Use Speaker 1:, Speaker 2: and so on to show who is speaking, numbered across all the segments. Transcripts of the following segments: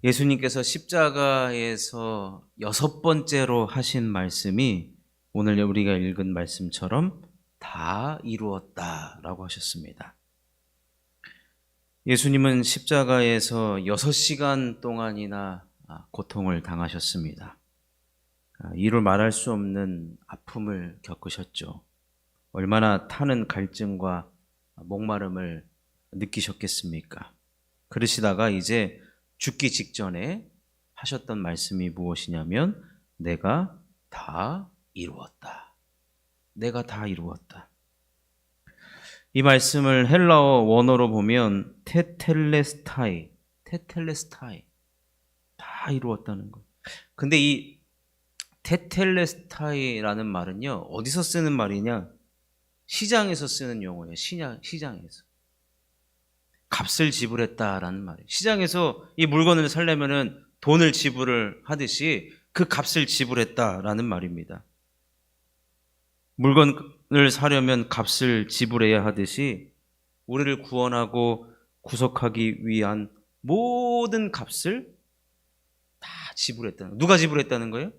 Speaker 1: 예수님께서 십자가에서 6번째로 하신 말씀이 오늘 우리가 읽은 말씀처럼 다 이루었다라고 하셨습니다. 예수님은 십자가에서 6시간 동안이나 고통을 당하셨습니다. 이루 말할 수 없는 아픔을 겪으셨죠. 얼마나 타는 갈증과 목마름을 느끼셨겠습니까? 그러시다가 이제 죽기 직전에 하셨던 말씀이 무엇이냐면 내가 다 이루었다. 내가 다 이루었다. 이 말씀을 헬라어 원어로 보면 테텔레스타이 다 이루었다는 것. 근데 이 테텔레스타이라는 말은요, 어디서 쓰는 말이냐? 시장에서 쓰는 용어예요. 시장에서. 값을 지불했다라는 말이에요. 시장에서 이 물건을 사려면은 돈을 지불을 하듯이 그 값을 지불했다라는 말입니다. 물건을 사려면 값을 지불해야 하듯이 우리를 구원하고 구속하기 위한 모든 값을 다 지불했다는 거예요. 누가 지불했다는 거예요?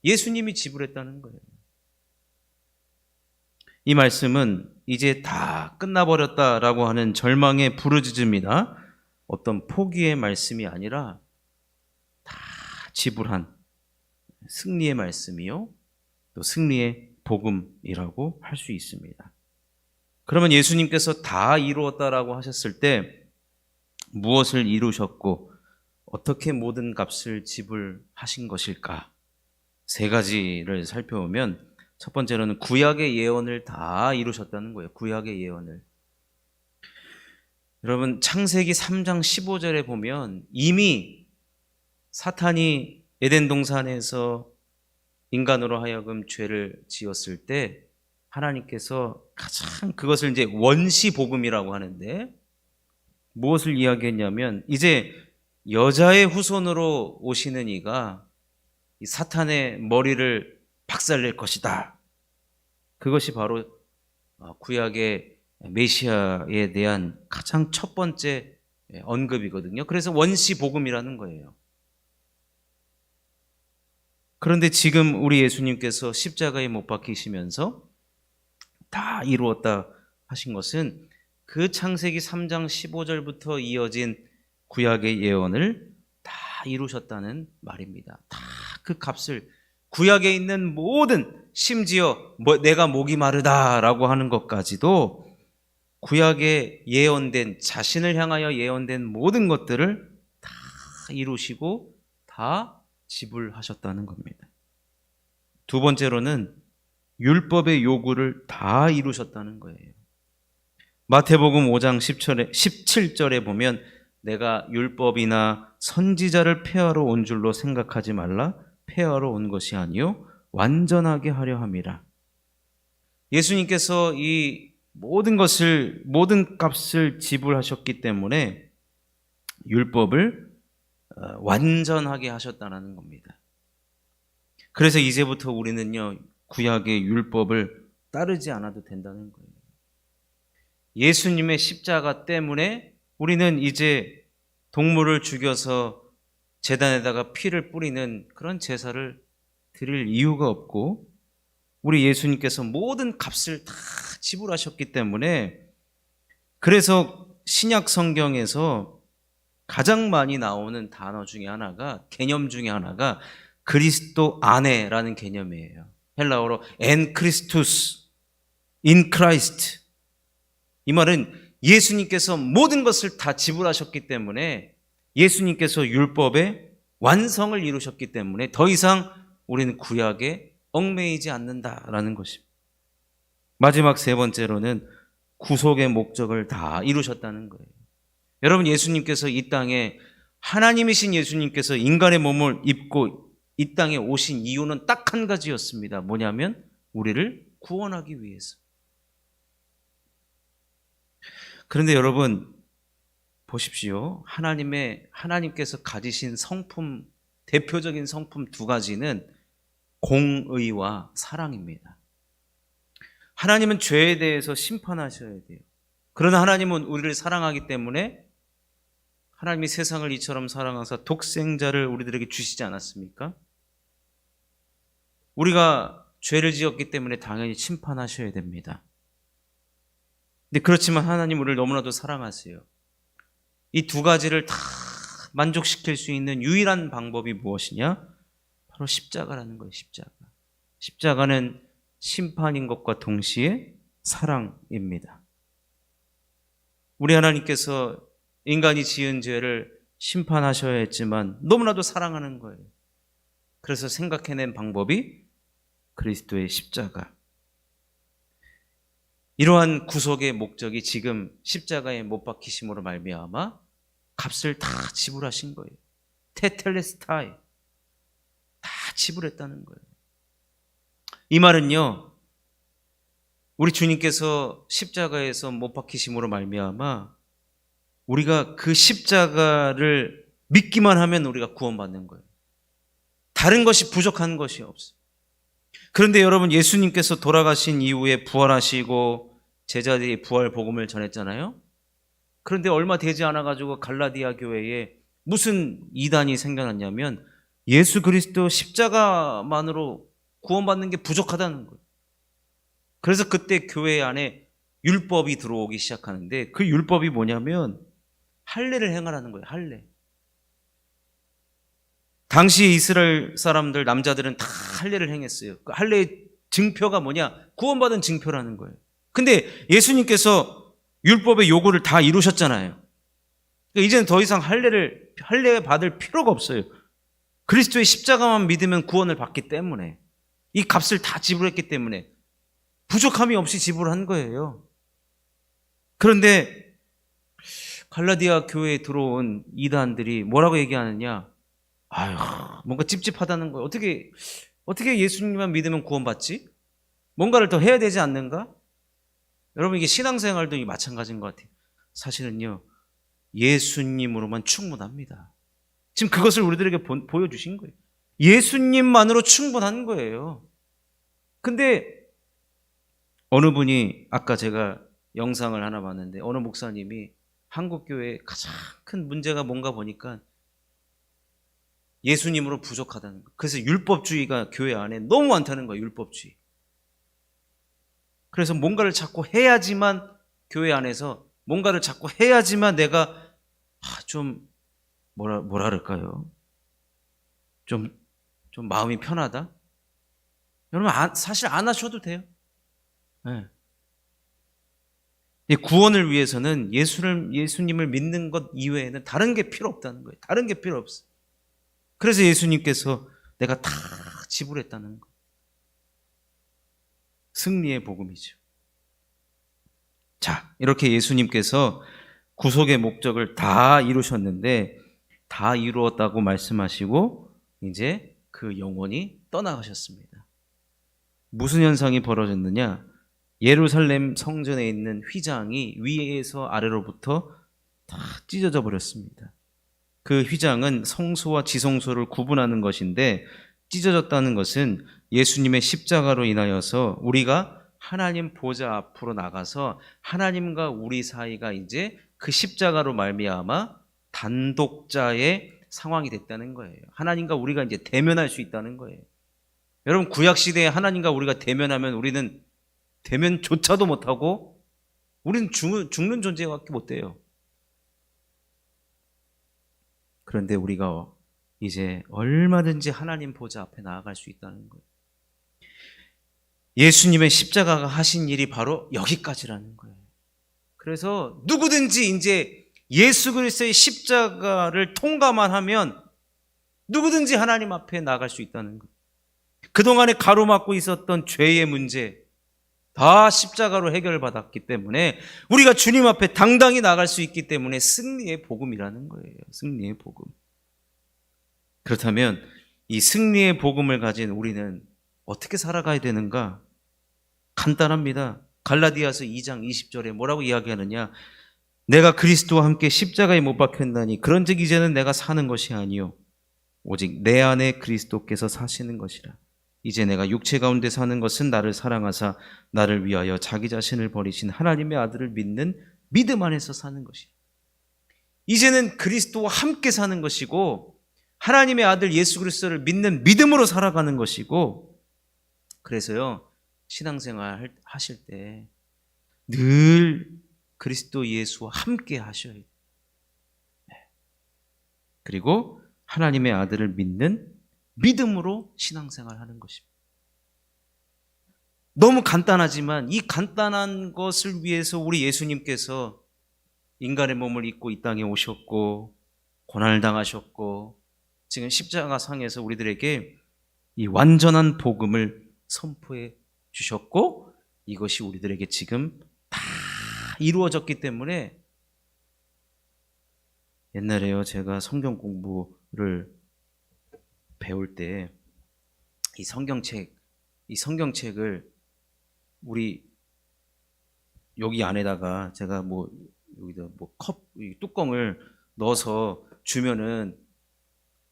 Speaker 1: 예수님이 지불했다는 거예요. 이 말씀은 이제 다 끝나버렸다라고 하는 절망의 부르짖음이나 어떤 포기의 말씀이 아니라 다 지불한 승리의 말씀이요, 또 승리의 복음이라고 할 수 있습니다. 그러면 예수님께서 다 이루었다라고 하셨을 때 무엇을 이루셨고 어떻게 모든 값을 지불하신 것일까? 세 가지를 살펴보면 첫 번째로는 구약의 예언을 다 이루셨다는 거예요. 구약의 예언을. 여러분, 창세기 3장 15절에 보면 이미 사탄이 에덴 동산에서 인간으로 하여금 죄를 지었을 때 하나님께서 가장 그것을 이제 원시 복음이라고 하는데 무엇을 이야기했냐면 이제 여자의 후손으로 오시는 이가 이 사탄의 머리를 박살낼 것이다. 그것이 바로 구약의 메시아에 대한 가장 첫 번째 언급이거든요. 그래서 원시 복음이라는 거예요. 그런데 지금 우리 예수님께서 십자가에 못 박히시면서 다 이루었다 하신 것은 그 창세기 3장 15절부터 이어진 구약의 예언을 다 이루셨다는 말입니다. 다 그 값을, 구약에 있는 모든, 심지어 내가 목이 마르다라고 하는 것까지도 구약에 예언된, 자신을 향하여 예언된 모든 것들을 다 이루시고 다 지불하셨다는 겁니다. 두 번째로는 율법의 요구를 다 이루셨다는 거예요. 마태복음 5장 17절에 보면 내가 율법이나 선지자를 폐하러 온 줄로 생각하지 말라. 폐하러 온 것이 아니요 완전하게 하려 함이라. 예수님께서 이 모든 값을 지불하셨기 때문에 율법을 완전하게 하셨다는 겁니다. 그래서 이제부터 우리는요, 구약의 율법을 따르지 않아도 된다는 거예요. 예수님의 십자가 때문에 우리는 이제 동물을 죽여서 제단에다가 피를 뿌리는 그런 제사를 드릴 이유가 없고, 우리 예수님께서 모든 값을 다 지불하셨기 때문에, 그래서 신약 성경에서 가장 많이 나오는 단어 중에 하나가, 개념 중에 하나가 그리스도 안에라는 개념이에요. 헬라어로 en Christus, in Christ. 이 말은 예수님께서 모든 것을 다 지불하셨기 때문에, 예수님께서 율법의 완성을 이루셨기 때문에 더 이상 우리는 구약에 얽매이지 않는다라는 것입니다. 마지막 세 번째로는 구속의 목적을 다 이루셨다는 거예요. 여러분, 예수님께서 이 땅에, 하나님이신 예수님께서 인간의 몸을 입고 이 땅에 오신 이유는 딱 한 가지였습니다. 뭐냐면 우리를 구원하기 위해서. 그런데 여러분 보십시오. 하나님께서 가지신 성품, 대표적인 성품 두 가지는 공의와 사랑입니다. 하나님은 죄에 대해서 심판하셔야 돼요. 그러나 하나님은 우리를 사랑하기 때문에 하나님이 세상을 이처럼 사랑하사 독생자를 우리들에게 주시지 않았습니까? 우리가 죄를 지었기 때문에 당연히 심판하셔야 됩니다. 근데 그렇지만 하나님 우리를 너무나도 사랑하세요. 이 두 가지를 다 만족시킬 수 있는 유일한 방법이 무엇이냐? 바로 십자가라는 거예요. 십자가. 십자가는 심판인 것과 동시에 사랑입니다. 우리 하나님께서 인간이 지은 죄를 심판하셔야 했지만 너무나도 사랑하는 거예요. 그래서 생각해낸 방법이 그리스도의 십자가. 이러한 구속의 목적이 지금 십자가에 못 박히심으로 말미암아 값을 다 지불하신 거예요. 테텔레스타이. 다 지불했다는 거예요. 이 말은요, 우리 주님께서 십자가에서 못 박히심으로 말미암아 우리가 그 십자가를 믿기만 하면 우리가 구원받는 거예요. 다른 것이 부족한 것이 없어요. 그런데 여러분, 예수님께서 돌아가신 이후에 부활하시고 제자들이 부활 복음을 전했잖아요. 그런데 얼마 되지 않아가지고 갈라디아 교회에 무슨 이단이 생겨났냐면 예수 그리스도 십자가만으로 구원받는 게 부족하다는 거예요. 그래서 그때 교회 안에 율법이 들어오기 시작하는데 그 율법이 뭐냐면 할례를 행하라는 거예요. 할례. 당시 이스라엘 사람들 남자들은 다 할례를 행했어요. 그 할례의 증표가 뭐냐? 구원받은 증표라는 거예요. 근데 예수님께서 율법의 요구를 다 이루셨잖아요. 그러니까 이제는 더 이상 할례 받을 필요가 없어요. 그리스도의 십자가만 믿으면 구원을 받기 때문에, 이 값을 다 지불했기 때문에 부족함이 없이 지불한 거예요. 그런데 갈라디아 교회에 들어온 이단들이 뭐라고 얘기하느냐? 아유, 뭔가 찝찝하다는 거예요. 어떻게 예수님만 믿으면 구원받지? 뭔가를 더 해야 되지 않는가? 여러분, 이게 신앙생활도 마찬가지인 것 같아요. 사실은요, 예수님으로만 충분합니다. 지금 그것을 우리들에게 보여주신 거예요. 예수님만으로 충분한 거예요. 근데 어느 분이, 아까 제가 영상을 하나 봤는데 어느 목사님이 한국교회의 가장 큰 문제가 뭔가 보니까 예수님으로 부족하다는 거예요. 그래서 율법주의가 교회 안에 너무 많다는 거예요. 율법주의. 그래서 뭔가를 자꾸 해야지만, 교회 안에서 뭔가를 자꾸 해야지만 내가 좀 뭐라 그럴까요? 좀 마음이 편하다? 여러분, 사실 안 하셔도 돼요. 네. 이 구원을 위해서는 예수님을 믿는 것 이외에는 다른 게 필요 없다는 거예요. 다른 게 필요 없어. 그래서 예수님께서 내가 다 지불했다는 거. 승리의 복음이죠. 자, 이렇게 예수님께서 구속의 목적을 다 이루셨는데, 다 이루었다고 말씀하시고 이제 그 영혼이 떠나가셨습니다. 무슨 현상이 벌어졌느냐? 예루살렘 성전에 있는 휘장이 위에서 아래로부터 다 찢어져 버렸습니다. 그 휘장은 성소와 지성소를 구분하는 것인데, 찢어졌다는 것은 예수님의 십자가로 인하여서 우리가 하나님 보좌 앞으로 나가서 하나님과 우리 사이가 이제 그 십자가로 말미암아 단독자의 상황이 됐다는 거예요. 하나님과 우리가 이제 대면할 수 있다는 거예요. 여러분, 구약 시대에 하나님과 우리가 대면하면 우리는 대면조차도 못하고 우리는 죽는 존재밖에 못 돼요. 그런데 우리가 이제 얼마든지 하나님 보좌 앞에 나아갈 수 있다는 거예요. 예수님의 십자가가 하신 일이 바로 여기까지라는 거예요. 그래서 누구든지 이제 예수 그리스도의 십자가를 통과만 하면 누구든지 하나님 앞에 나아갈 수 있다는 거예요. 그동안에 가로막고 있었던 죄의 문제 다 십자가로 해결받았기 때문에 우리가 주님 앞에 당당히 나갈 수 있기 때문에 승리의 복음이라는 거예요. 승리의 복음. 그렇다면 이 승리의 복음을 가진 우리는 어떻게 살아가야 되는가? 간단합니다. 갈라디아서 2장 20절에 뭐라고 이야기하느냐? 내가 그리스도와 함께 십자가에 못 박혔나니 그런즉 이제는 내가 사는 것이 아니요 오직 내 안에 그리스도께서 사시는 것이라. 이제 내가 육체 가운데 사는 것은 나를 사랑하사 나를 위하여 자기 자신을 버리신 하나님의 아들을 믿는 믿음 안에서 사는 것이라. 이제는 그리스도와 함께 사는 것이고 하나님의 아들 예수 그리스도를 믿는 믿음으로 살아가는 것이고, 그래서요, 신앙생활 하실 때 늘 그리스도 예수와 함께 하셔야 돼요. 그리고 하나님의 아들을 믿는 믿음으로 신앙생활 하는 것입니다. 너무 간단하지만 이 간단한 것을 위해서 우리 예수님께서 인간의 몸을 입고 이 땅에 오셨고 고난을 당하셨고 지금 십자가 상에서 우리들에게 이 완전한 복음을 선포해 주셨고, 이것이 우리들에게 지금 다 이루어졌기 때문에, 옛날에요, 제가 성경 공부를 배울 때 이 성경책을 우리 여기 안에다가 제가 여기다 컵 뚜껑을 넣어서 주면은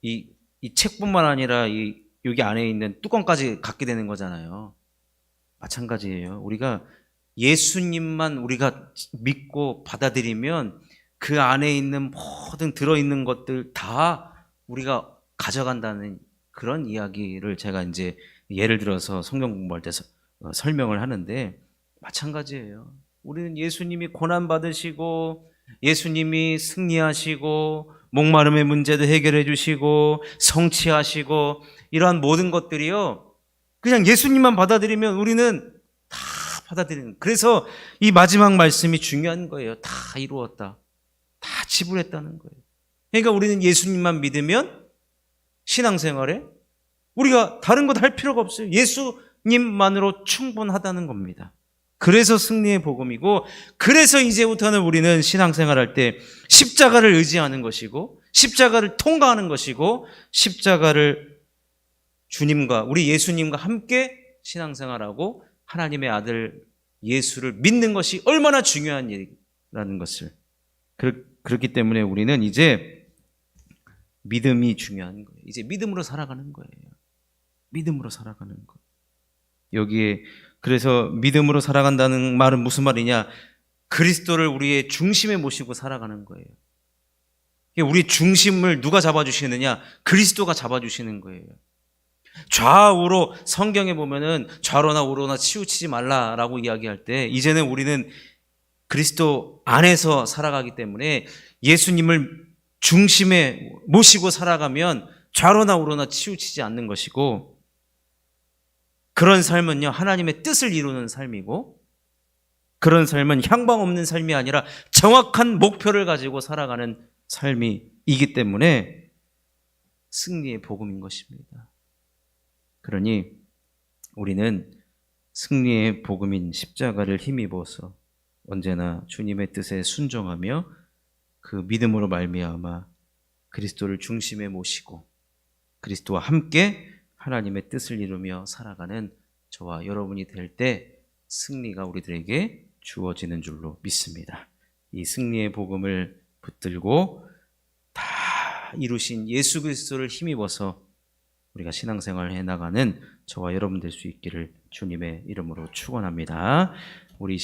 Speaker 1: 이 책뿐만 아니라 여기 안에 있는 뚜껑까지 갖게 되는 거잖아요. 마찬가지예요. 우리가 예수님만 우리가 믿고 받아들이면 그 안에 있는 모든 들어있는 것들 다 우리가 가져간다는 그런 이야기를 제가 이제 예를 들어서 성경 공부할 때 설명을 하는데, 마찬가지예요. 우리는 예수님이 고난 받으시고 예수님이 승리하시고 목마름의 문제도 해결해 주시고 성취하시고 이러한 모든 것들이요, 그냥 예수님만 받아들이면 우리는 다 받아들이는. 그래서 이 마지막 말씀이 중요한 거예요. 다 이루었다, 다 지불했다는 거예요. 그러니까 우리는 예수님만 믿으면 신앙생활에 우리가 다른 것 할 필요가 없어요. 예수님만으로 충분하다는 겁니다. 그래서 승리의 복음이고, 그래서 이제부터는 우리는 신앙생활할 때 십자가를 의지하는 것이고 십자가를 통과하는 것이고 십자가를 주님과 우리 예수님과 함께 신앙생활하고 하나님의 아들 예수를 믿는 것이 얼마나 중요한 일이라는 것을, 그렇기 때문에 우리는 이제 믿음이 중요한 거예요. 이제 믿음으로 살아가는 거예요. 믿음으로 살아가는 거. 여기에 그래서 믿음으로 살아간다는 말은 무슨 말이냐? 그리스도를 우리의 중심에 모시고 살아가는 거예요. 우리 중심을 누가 잡아주시느냐? 그리스도가 잡아주시는 거예요. 좌우로 성경에 보면은 좌로나 우로나 치우치지 말라라고 이야기할 때, 이제는 우리는 그리스도 안에서 살아가기 때문에 예수님을 중심에 모시고 살아가면 좌로나 우로나 치우치지 않는 것이고, 그런 삶은요, 하나님의 뜻을 이루는 삶이고, 그런 삶은 향방 없는 삶이 아니라 정확한 목표를 가지고 살아가는 삶이기 때문에 승리의 복음인 것입니다. 그러니 우리는 승리의 복음인 십자가를 힘입어서 언제나 주님의 뜻에 순종하며 그 믿음으로 말미암아 그리스도를 중심에 모시고 그리스도와 함께 하나님의 뜻을 이루며 살아가는 저와 여러분이 될 때 승리가 우리들에게 주어지는 줄로 믿습니다. 이 승리의 복음을 붙들고 다 이루신 예수 그리스도를 힘입어서 우리가 신앙생활을 해나가는 저와 여러분 될 수 있기를 주님의 이름으로 축원합니다. 우리